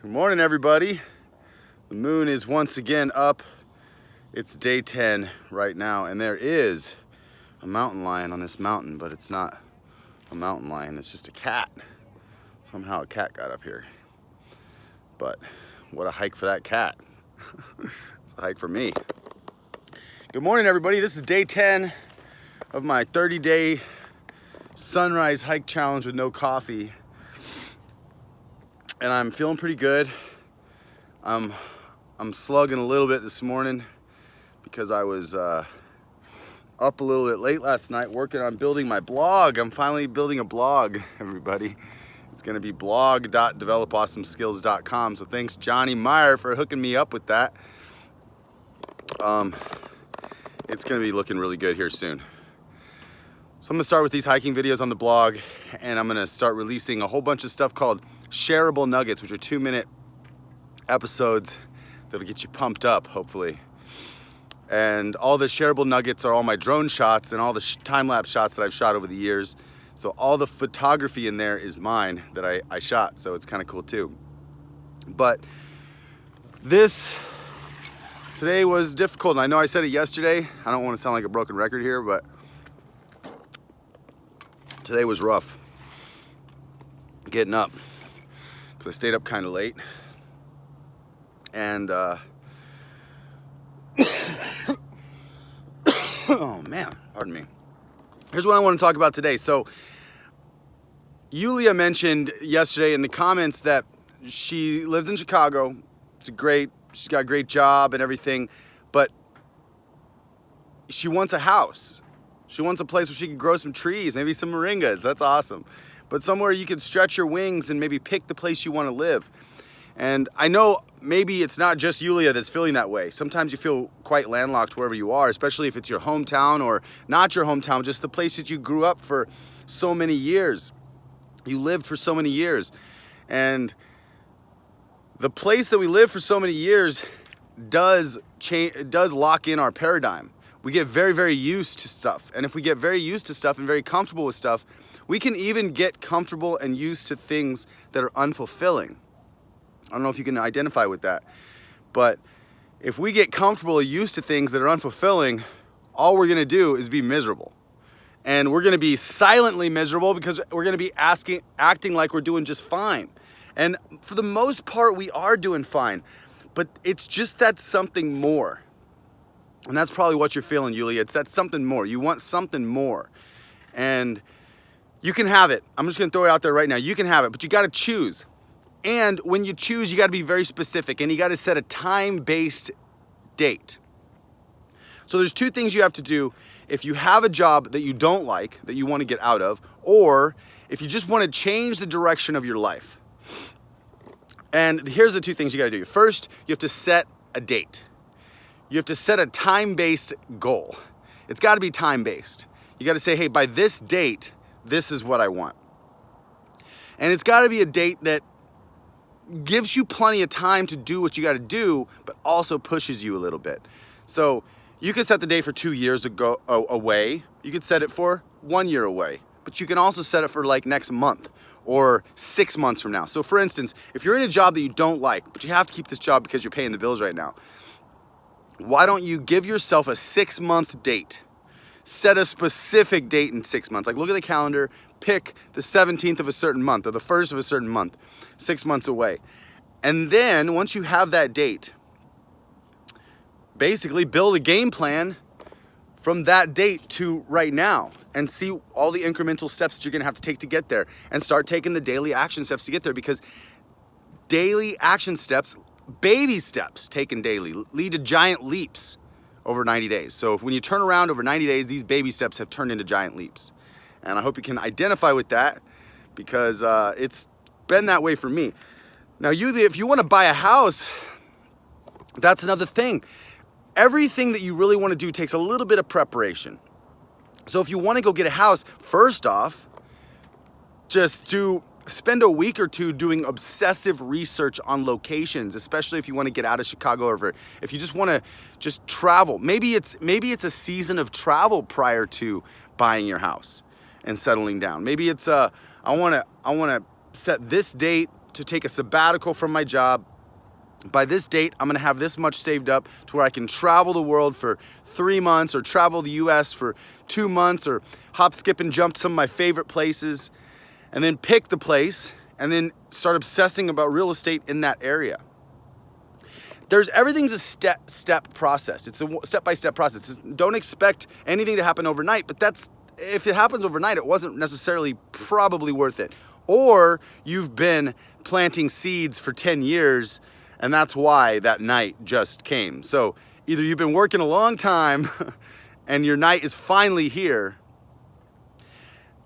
Good morning, everybody. The moon is once again up. It's day 10 right now, and there is a mountain lion on this mountain, but it's not a mountain lion, it's just a cat. Somehow a cat got up here. But what a hike for that cat. It's a hike for me. Good morning, everybody. This is day 10 of my 30-day sunrise hike challenge with no coffee. And I'm feeling pretty good. I'm slugging a little bit this morning because I was up a little bit late last night working on building my blog. I'm finally building a blog, everybody. It's gonna be blog.developawesomeskills.com. So thanks Johnny Meyer for hooking me up with that. It's gonna be looking really good here soon. So I'm gonna start with these hiking videos on the blog, and I'm gonna start releasing a whole bunch of stuff called shareable nuggets, which are 2-minute episodes that'll get you pumped up, hopefully. And all the shareable nuggets are all my drone shots and all the time-lapse shots that I've shot over the years. So all the photography in there is mine that I shot, so it's kind of cool too. But today was difficult, and I know I said it yesterday. I don't want to sound like a broken record here, but today was rough getting up because I stayed up kind of late. And oh man, pardon me. Here's what I want to talk about today. So Yulia mentioned yesterday in the comments that she lives in Chicago. She's got a great job and everything, but she wants a house. She wants a place where she can grow some trees, maybe some moringas. That's awesome. But somewhere you can stretch your wings and maybe pick the place you want to live. And I know maybe it's not just Yulia that's feeling that way. Sometimes you feel quite landlocked wherever you are, especially if it's your hometown or not your hometown, just the place that you grew up for so many years. You lived for so many years. And the place that we live for so many years does lock in our paradigm. We get very, very used to stuff. And if we get very used to stuff and very comfortable with stuff, we can even get comfortable and used to things that are unfulfilling. I don't know if you can identify with that, but if we get comfortable or used to things that are unfulfilling, all we're gonna do is be miserable. And we're gonna be silently miserable because we're gonna be acting like we're doing just fine. And for the most part, we are doing fine, but it's just that something more. And that's probably what you're feeling, Yulia. It's that something more. You want something more. And you can have it. I'm just gonna throw it out there right now. You can have it, but you gotta choose. And when you choose, you gotta be very specific, and you gotta set a time-based date. So there's two things you have to do if you have a job that you don't like, that you wanna get out of, or if you just wanna change the direction of your life. And here's the two things you gotta do. First, you have to set a date. You have to set a time-based goal. It's gotta be time-based. You gotta say, hey, by this date, this is what I want. And it's gotta be a date that gives you plenty of time to do what you gotta do, but also pushes you a little bit. So you could set the date for 2 years away. You could set it for 1 year away, but you can also set it for like next month or 6 months from now. So for instance, if you're in a job that you don't like, but you have to keep this job because you're paying the bills right now, why don't you give yourself a 6-month date? Set a specific date in 6 months. Like look at the calendar, pick the 17th of a certain month or the 1st of a certain month, 6 months away. And then once you have that date, basically build a game plan from that date to right now and see all the incremental steps that you're gonna have to take to get there, and start taking the daily action steps to get there, because daily action steps, baby steps taken daily, lead to giant leaps over 90 days. So when you turn around over 90 days, these baby steps have turned into giant leaps. And I hope you can identify with that, because it's been that way for me. Now, if you want to buy a house, that's another thing. Everything that you really want to do takes a little bit of preparation. So if you want to go get a house, first off, just spend a week or two doing obsessive research on locations, especially if you want to get out of Chicago, or if you just want to just travel. Maybe it's a season of travel prior to buying your house and settling down. Maybe it's I want to set this date to take a sabbatical from my job. By this date, I'm gonna have this much saved up to where I can travel the world for 3 months, or travel the US for 2 months, or hop, skip, and jump to some of my favorite places, and then pick the place, and then start obsessing about real estate in that area. Everything's a step process. It's a step-by-step process. Don't expect anything to happen overnight, but if it happens overnight, it wasn't necessarily probably worth it. Or you've been planting seeds for 10 years, and that's why that night just came. So either you've been working a long time and your night is finally here,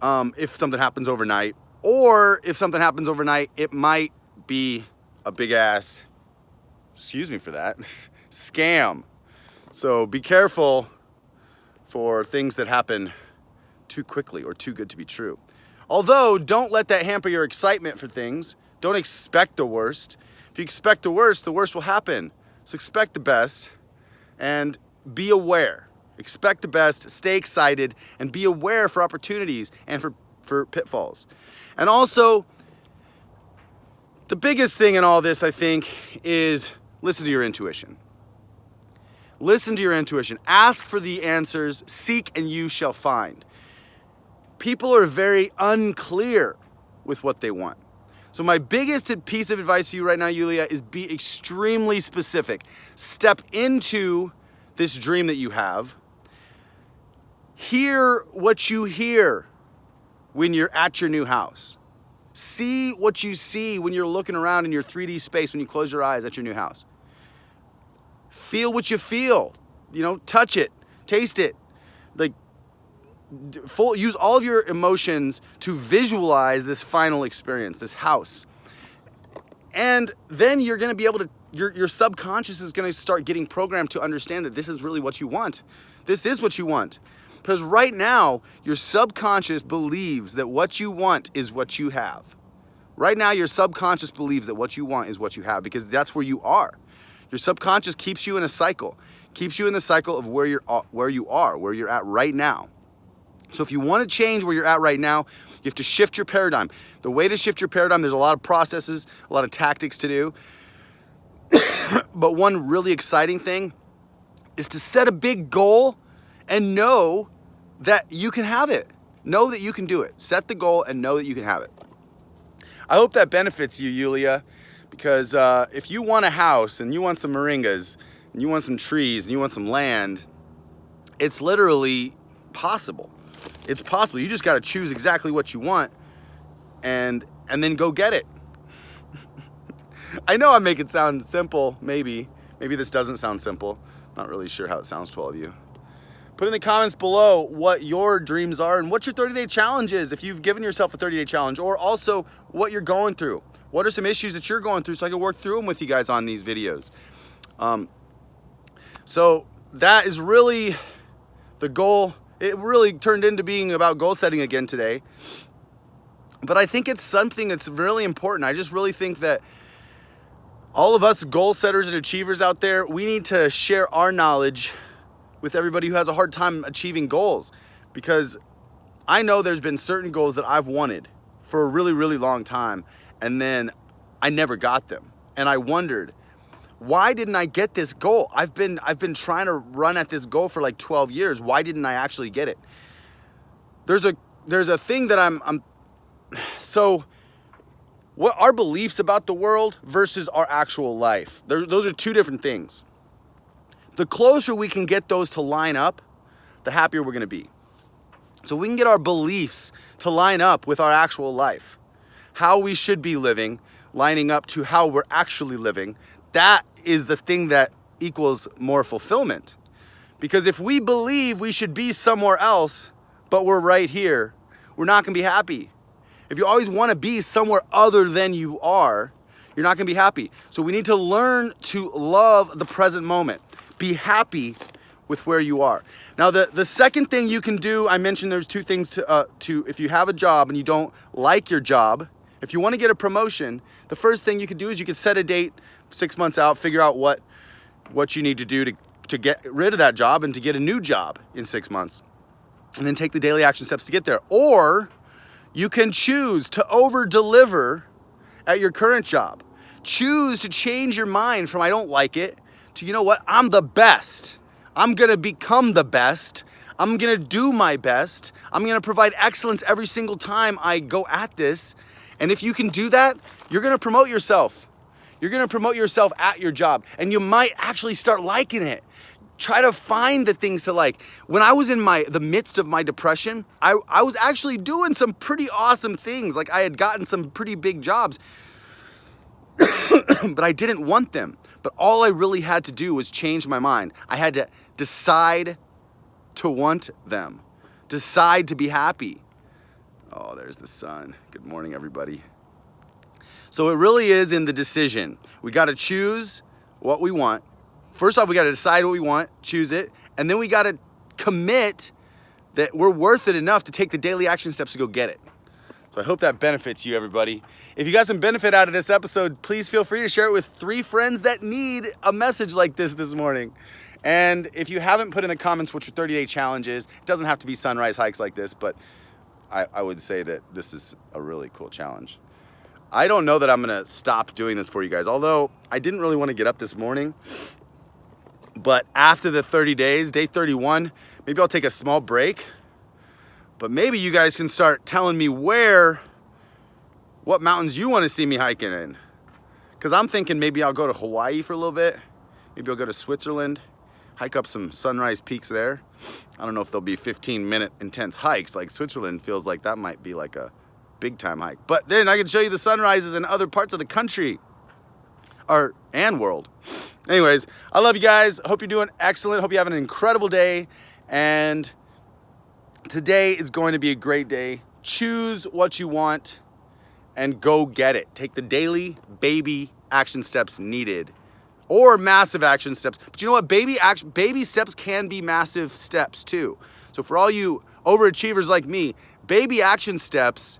if something happens overnight, or if something happens overnight, it might be a big ass, excuse me for that, scam. So be careful for things that happen too quickly or too good to be true. Although, don't let that hamper your excitement for things. Don't expect the worst. If you expect the worst will happen. So expect the best and be aware. Expect the best, stay excited, and be aware for opportunities and for pitfalls. And also, the biggest thing in all this, I think, is listen to your intuition. Listen to your intuition. Ask for the answers. Seek and you shall find. People are very unclear with what they want. So my biggest piece of advice for you right now, Yulia, is be extremely specific. Step into this dream that you have. Hear what you hear when you're at your new house. See what you see when you're looking around in your 3D space when you close your eyes at your new house. Feel what you feel. Touch it, taste it. Use all of your emotions to visualize this final experience, this house. And then you're going to be able to, your subconscious is going to start getting programmed to understand that this is really what you want. This is what you want. Because right now, your subconscious believes that what you want is what you have. Right now, your subconscious believes that what you want is what you have, because that's where you are. Your subconscious keeps you in a cycle, keeps you in the cycle of where you're at right now. So if you want to change where you're at right now, you have to shift your paradigm. The way to shift your paradigm, there's a lot of processes, a lot of tactics to do. But one really exciting thing is to set a big goal and know that you can have it. Know that you can do it. Set the goal and know that you can have it. I hope that benefits you, Yulia, because if you want a house and you want some moringas and you want some trees and you want some land, it's literally possible. It's possible. You just got to choose exactly what you want and then go get it. I know I make it sound simple, maybe. Maybe this doesn't sound simple. Not really sure how it sounds to all of you. Put in the comments below what your dreams are and what your 30-day challenge is, if you've given yourself a 30-day challenge, or also what you're going through. What are some issues that you're going through so I can work through them with you guys on these videos. So that is really the goal. It really turned into being about goal setting again today. But I think it's something that's really important. I just really think that all of us goal setters and achievers out there, we need to share our knowledge with everybody who has a hard time achieving goals. Because I know there's been certain goals that I've wanted for a really, really long time, and then I never got them. And I wondered, why didn't I get this goal? I've been trying to run at this goal for like 12 years. Why didn't I actually get it? There's a thing that so what our beliefs about the world versus our actual life. Those are two different things. The closer we can get those to line up, the happier we're going to be. So we can get our beliefs to line up with our actual life. How we should be living, lining up to how we're actually living. That is the thing that equals more fulfillment. Because if we believe we should be somewhere else, but we're right here, we're not going to be happy. If you always want to be somewhere other than you are, you're not going to be happy. So we need to learn to love the present moment. Be happy with where you are. Now, the second thing you can do, I mentioned there's two things to if you have a job and you don't like your job, if you want to get a promotion, the first thing you could do is you could set a date 6 months out, figure out what you need to do to get rid of that job and to get a new job in 6 months. And then take the daily action steps to get there. Or you can choose to over-deliver at your current job. Choose to change your mind from I don't like it to, you know what, I'm the best. I'm gonna become the best. I'm gonna do my best. I'm gonna provide excellence every single time I go at this. And if you can do that, you're gonna promote yourself. You're gonna promote yourself at your job, and you might actually start liking it. Try to find the things to like. When I was in the midst of my depression, I was actually doing some pretty awesome things. Like I had gotten some pretty big jobs, but I didn't want them. But all I really had to do was change my mind. I had to decide to want them, decide to be happy. Oh, there's the sun. Good morning, everybody. So it really is in the decision. We got to choose what we want. First off, we got to decide what we want, choose it, and then we got to commit that we're worth it enough to take the daily action steps to go get it. So I hope that benefits you, everybody. If you got some benefit out of this episode, please feel free to share it with 3 friends that need a message like this morning. And if you haven't put in the comments what your 30-day challenge is, it doesn't have to be sunrise hikes like this, but I would say that this is a really cool challenge. I don't know that I'm gonna stop doing this for you guys, although I didn't really want to get up this morning. But after the 30 days, day 31, maybe I'll take a small break. But maybe you guys can start telling me what mountains you want to see me hiking in. Because I'm thinking maybe I'll go to Hawaii for a little bit. Maybe I'll go to Switzerland, hike up some sunrise peaks there. I don't know if there'll be 15-minute intense hikes. Like Switzerland feels like that might be like a big time hike. But then I can show you the sunrises in other parts of the country and world. Anyways, I love you guys. Hope you're doing excellent. Hope you have an incredible day. And today is going to be a great day. Choose what you want and go get it. Take the daily baby action steps needed, or massive action steps. But you know what? Baby steps can be massive steps too. So for all you overachievers like me, baby action steps,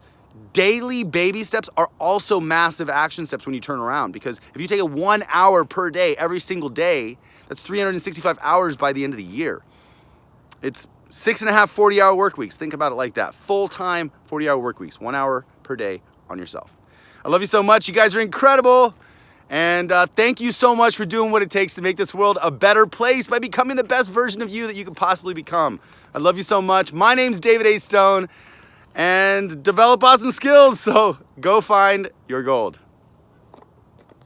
daily baby steps are also massive action steps when you turn around. Because if you take it 1 hour per day, every single day, that's 365 hours by the end of the year. It's 6.5 40-hour work weeks. Think about it like that. Full-time 40-hour work weeks, 1 hour per day on yourself. I love you so much. You guys are incredible. And thank you so much for doing what it takes to make this world a better place by becoming the best version of you that you could possibly become. I love you so much. My name's David A. Stone. And develop awesome skills, so go find your gold.